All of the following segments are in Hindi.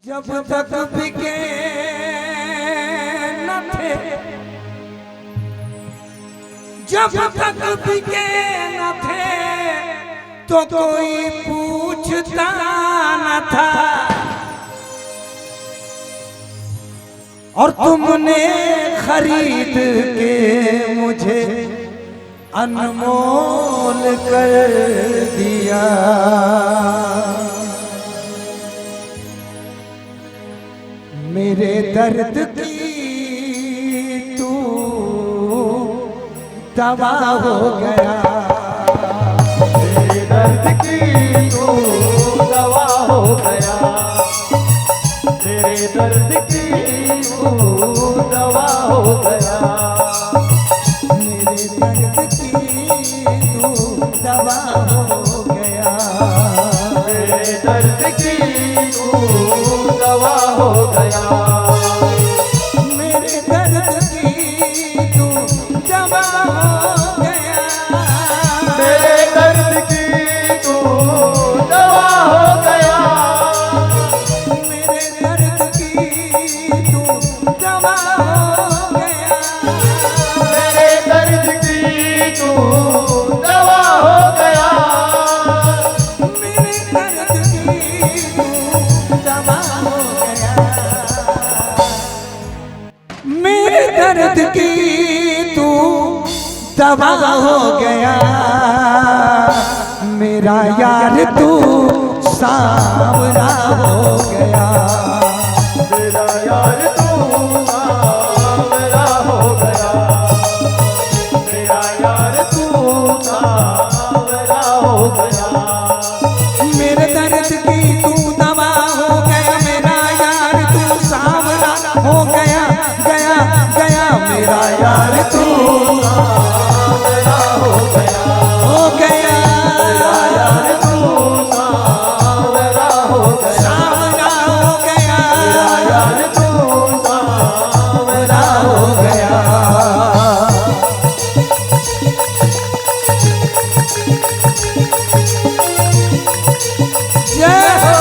जब तक बिके न थे, जब तक बिके न थे तो कोई पूछता न था, और तुमने खरीद के मुझे अनमोल कर दिया। मेरे दर्द की तू दवा हो गया, मेरे दर्द की तू दवा हो गया, मेरे दर्द की तू दवा हो गया, मेरे दर्द की तू दवा हो गया, मेरे दर्द की तू दवा हो गया, मेरे दर्द की तू दवा हो गया, मेरे दर्द की तू दवा हो गया, मेरे दर्द की तू दवा हो गया, मेरे दर्द की तू दवा हो गया, मेरे दर्द की तू दवा हो गया, मेरे दर्द की तू दवा हो गया, मेरा यार तू सांवरा हो गया, मेरा यार तू सांवरा हो गया, मेरा यार तू सांवरा हो गया, मेरे दर्द की तू दवा हो गया, मेरा यार तू सांवरा हो गया, गया गया मेरा यार तू सांवरा हो गया, हो गया, मेरा यार तू सांवरा हो गया, सांवरा हो गया, मेरा यार तू सांवरा हो गया। जय हो।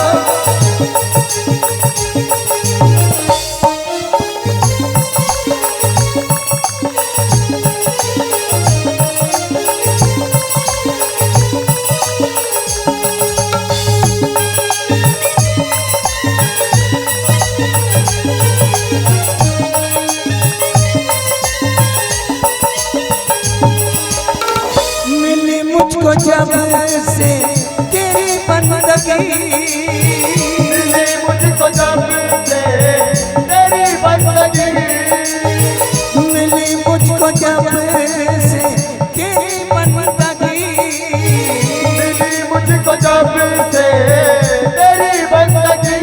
मिली मुझको जब से तेरी बंदगी, मिले मुझको जब से तेरी बंदगी, मिली मुझको जब से तेरी बंदगी, मिली मुझको जब से तेरी बंदगी,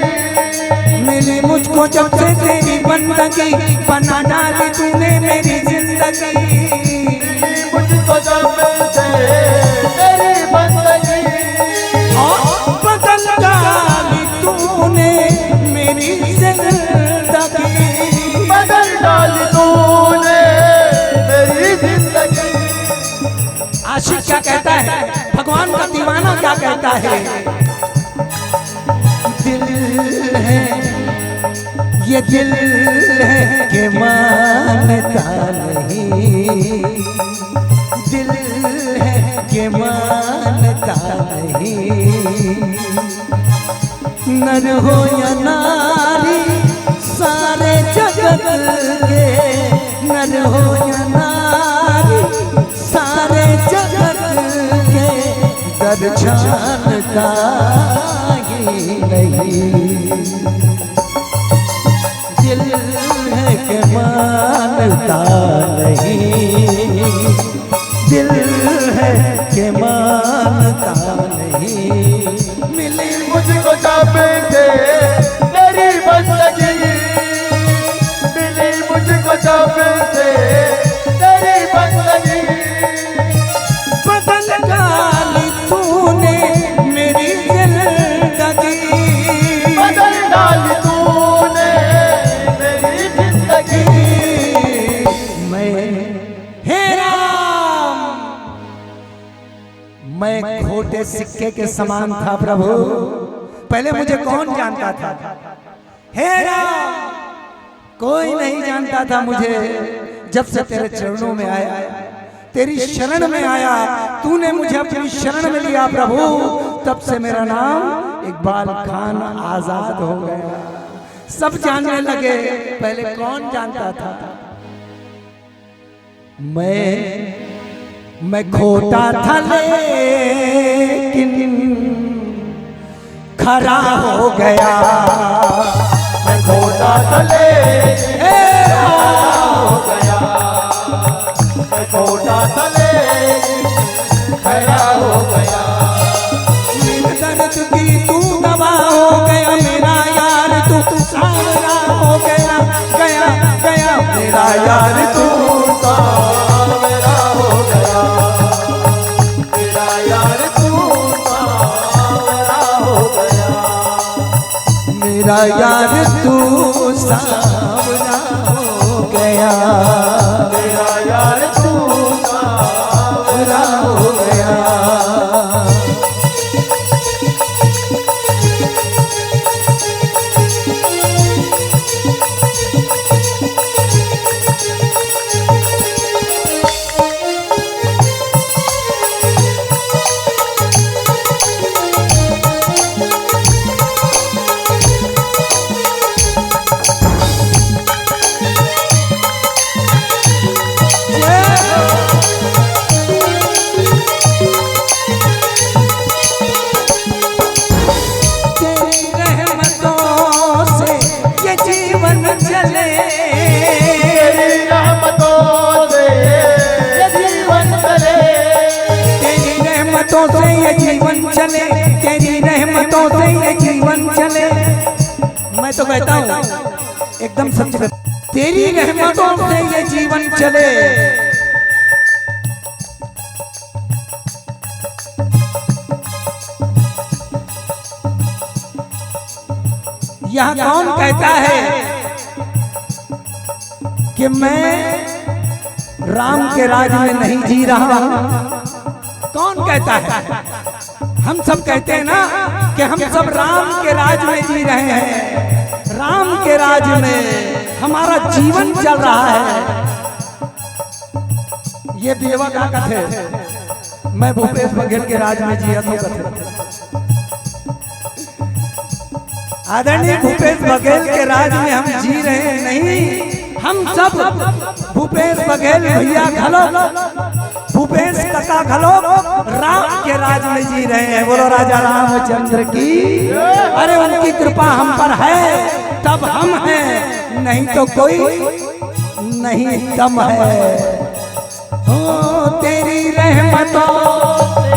मिली मुझको जब से तेरी बंदगी, बना डाली तूने मेरी जिंदगी, मिली मुझको जब से तेरी बंदगी, और बदल डाली तूने मेरी जिंदगी, बदल डाली तूने मेरी जिंदगी। आशिक क्या कहता है, भगवान का दीवाना क्या कहता है, दिल है ये दिल है कि मानता नहीं, दिल है कि मानता नहीं, नर हो या नारी सारे जगत के, नर हो या नारी सारे जगत के दर्शानता ही नहीं, दिल है कि मानता नहीं, दिल है कि मानता नहीं, मिली मुझको जब से तेरी बंदगी, मिली मुझको जब से तेरी बंदगी, बदल डाली तूने मेरी जिंदगी, बदल डाली तूने मेरी जिंदगी। मैं हे राम, मैं खोटे सिक्के के समान था प्रभु, पहले मुझे कौन जानता था, हे राम, कोई नहीं जानता था मुझे, जब से तेरे चरणों में आया, तेरी शरण में आया, तूने मुझे अपनी शरण में लिया प्रभु, तब से मेरा नाम इकबाल खान आजाद हो गया। सब जानने लगे, पहले कौन जानता था? मैं खोटा था लेकिन खरा हो गया। मैं खोटा था लेकिन हो गया। मैं खोटा था लेकिन खरा हो गया। मेरे दर्द की तू दवा हो गया, मेरा यार तू सावरा हो गया, गया गया मेरा यार तू सावरा हो गया। मेरा यार तू सावरा हो गया। मेरा यार तू सावरा हो गया। मेरा यार तू सावरा हो गया। से ये जीवन चले, तेरी रहमतों से ये जीवन चले। मैं तो कहता हूँ एकदम सच, तेरी रहमतों से ये जीवन चले। यह कौन कहता है कि मैं राम के राज में नहीं जी रहा हूं? कौन कहता है? हम सब कहते हैं ना कि हम सब राम के राज में जी रहे हैं, राम के राज में हमारा जीवन चल रहा है। ये बेवा का कथे, मैं भूपेश बघेल के राज में जिया तो कथे। आदरणीय भूपेश बघेल के राज में हम जी रहे हैं नहीं, हम सब भूपेश बघेल भैया घलो, भूपेश कका घलो राम के राज में जी रहे हैं। बोलो राजा रामचंद्र की। अरे उनकी कृपा हम पर है तब हम हैं, नहीं तो कोई नहीं कम है। ओ तेरी रहमतों से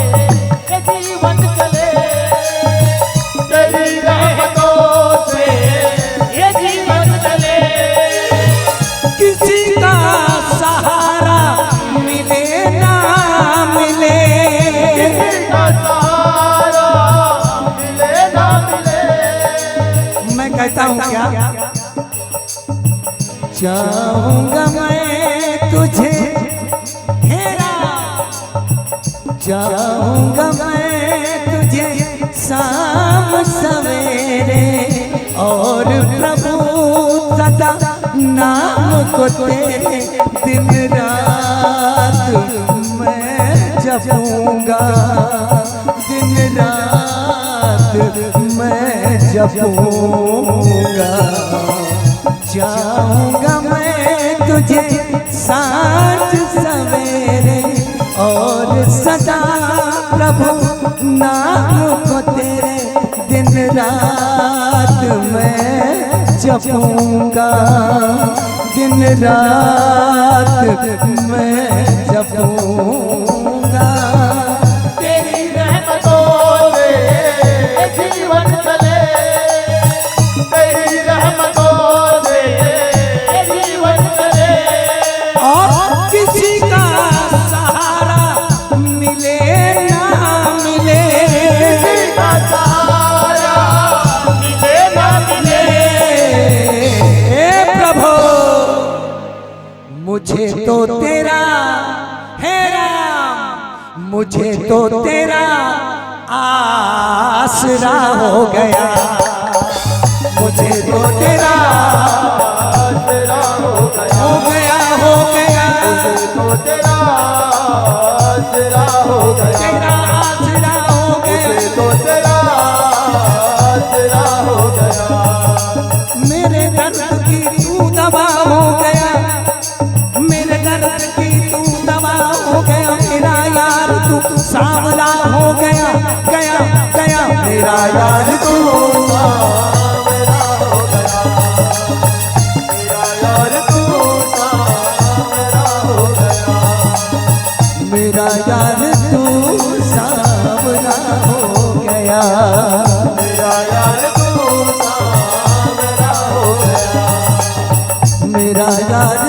जीवन चले, तेरी रहमतों से ये जीवन चले। किसी का सहारा मिले ना मिले, किसी का सहारा मिले ना मिले। मैं कहता हूँ क्या, चाहूंगा मैं तुझे हेरा, चाहूंगा मैं तुझे शाम सवेरे, और प्रभु सदा नाम को तेरे दिन रात मैं जपूंगा, दिन रात मैं जपूंगा। जाऊंगा मैं तुझे सांझ सवेरे, और सदा प्रभु नाम को तेरे दिन रात मैं जपूंगा, दिन रात मैं जपूंगा। तेरी रहमतों से ये जीवन चले, तेरी रहमतों से ये जीवन चले। और किसी का सहारा मिले ना मिले, किसी का सहारा मिले ना मिले। प्रभु मुझे तो तेरा है राम, मुझे तो तेरा आसरा हो गया, मुझे तो तेरा आसरा हो गया, तेरा आसरा हो गया, मुझे तो तेरा आसरा हो गया। मेरे दर्द की तू दवा हो गया, मेरे दर्द की तू दवा हो गया, मेरा यार तू सांवला हो गया, गया गया मेरा यार तू मेरा हो गया, मेरा यार तू मेरा हो गया, मेरा यार तू सांवला हो गया, मेरा यार तू मेरा हो गया, मेरा यार